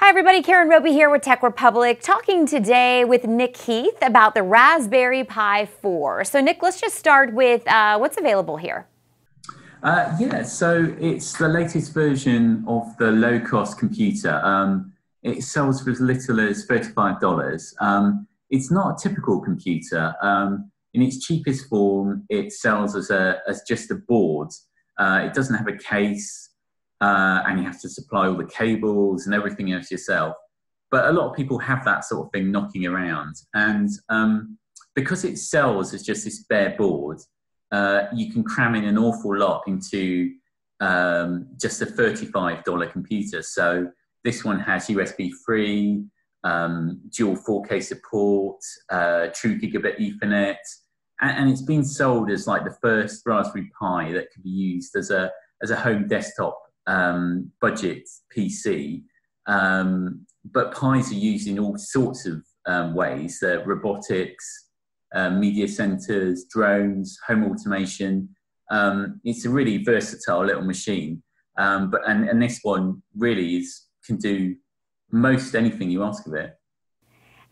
Hi everybody, Karen Roby here with Tech Republic, talking today with Nick Heath about the Raspberry Pi 4. So Nick, let's just start with what's available here. Yeah, so it's the latest version of the low-cost computer. It sells for as little as $35. It's not a typical computer. In its cheapest form, it sells as just a board. It doesn't have a case. And you have to supply all the cables and everything else yourself. But a lot of people have that sort of thing knocking around. And because it sells as just this bare board, you can cram in an awful lot into just a $35 computer. So this one has USB 3, dual 4K support, true gigabit Ethernet, and it's been sold as like the first Raspberry Pi that could be used as a home desktop budget PC, but Pis are used in all sorts of ways. Robotics, media centers, drones, home automation. It's a really versatile little machine, and this one really can do most anything you ask of it.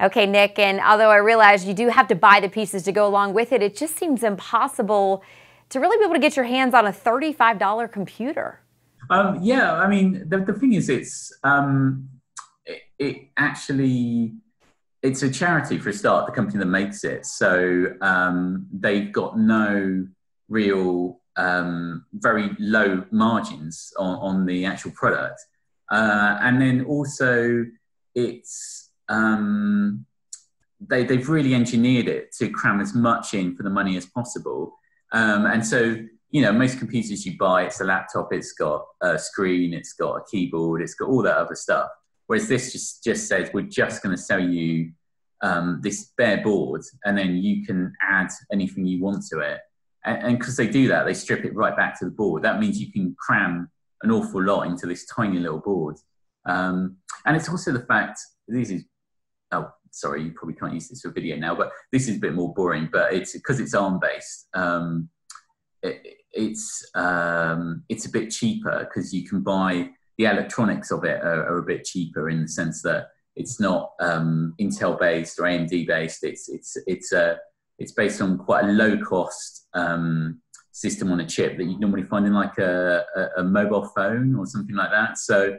Okay, Nick, and although I realize you do have to buy the pieces to go along with it, it just seems impossible to really be able to get your hands on a $35 computer. Yeah, I mean, the thing is, it's a charity for a start, the company that makes it. So they've got no real, very low margins on the actual product. And then also it's, they've really engineered it to cram as much in for the money as possible. And so, you know, most computers you buy, it's a laptop, it's got a screen, it's got a keyboard, it's got all that other stuff. Whereas this just says, we're just going to sell you this bare board, and then you can add anything you want to it. And because they do that, they strip it right back to the board. That means you can cram an awful lot into this tiny little board. And it's also the fact, oh, sorry, you probably can't use this for video now, but this is a bit more boring, but it's because it's ARM-based. It's a bit cheaper because you can buy the electronics of it are a bit cheaper in the sense that it's not Intel based or AMD based. It's based on quite a low cost system on a chip that you normally find in like a mobile phone or something like that. So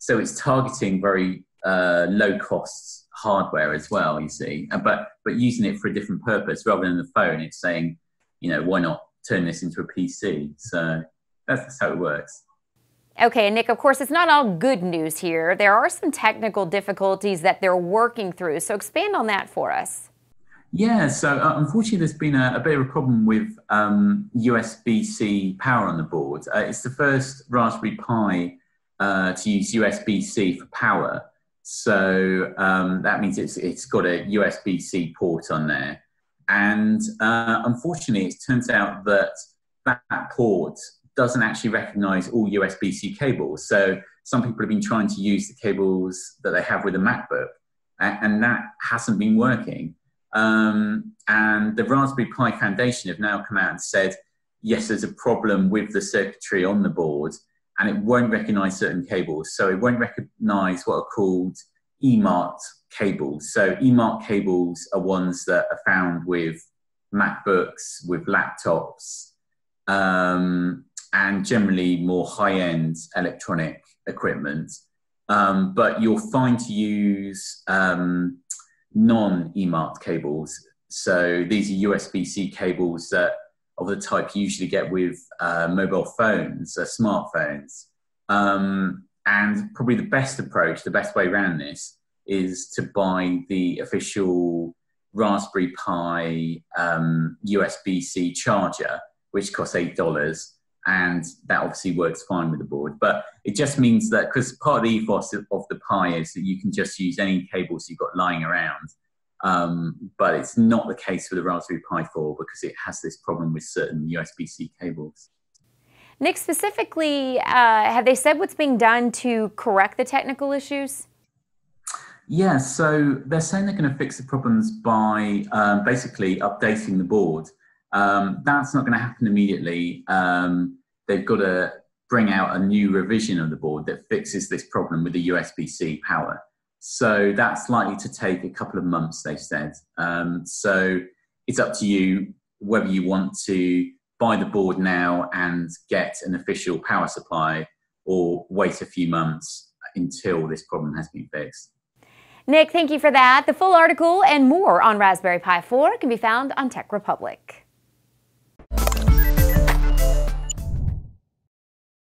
it's targeting very low cost hardware as well, you see, but using it for a different purpose rather than the phone. It's saying, you know, why not turn this into a PC? So that's how it works. Okay, and Nick, of course, it's not all good news here. There are some technical difficulties that they're working through. So expand on that for us. Yeah, so unfortunately, there's been a bit of a problem with USB-C power on the board. It's the first Raspberry Pi to use USB-C for power. So that means it's got a USB-C port on there. And unfortunately, it turns out that port doesn't actually recognize all USB-C cables. So some people have been trying to use the cables that they have with a MacBook, and that hasn't been working. And the Raspberry Pi Foundation have now come out and said, yes, there's a problem with the circuitry on the board, and it won't recognize certain cables. So it won't recognize what are called eMART cables. So eMART cables are ones that are found with MacBooks, with laptops, and generally more high-end electronic equipment. But you're fine to use non-eMART cables. So these are USB-C cables that of the type you usually get with mobile phones, smartphones. And probably the best approach, the best way around this, is to buy the official Raspberry Pi USB-C charger, which costs $8. And that obviously works fine with the board. But it just means that, because part of the ethos of the Pi is that you can just use any cables you've got lying around. But it's not the case with the Raspberry Pi 4 because it has this problem with certain USB-C cables. Nick, specifically, have they said what's being done to correct the technical issues? Yeah, so they're saying they're going to fix the problems by basically updating the board. That's not going to happen immediately. They've got to bring out a new revision of the board that fixes this problem with the USB-C power. So that's likely to take a couple of months, they said. So it's up to you whether you want to buy the board now and get an official power supply, or wait a few months until this problem has been fixed. Nick, thank you for that. The full article and more on Raspberry Pi 4 can be found on Tech Republic.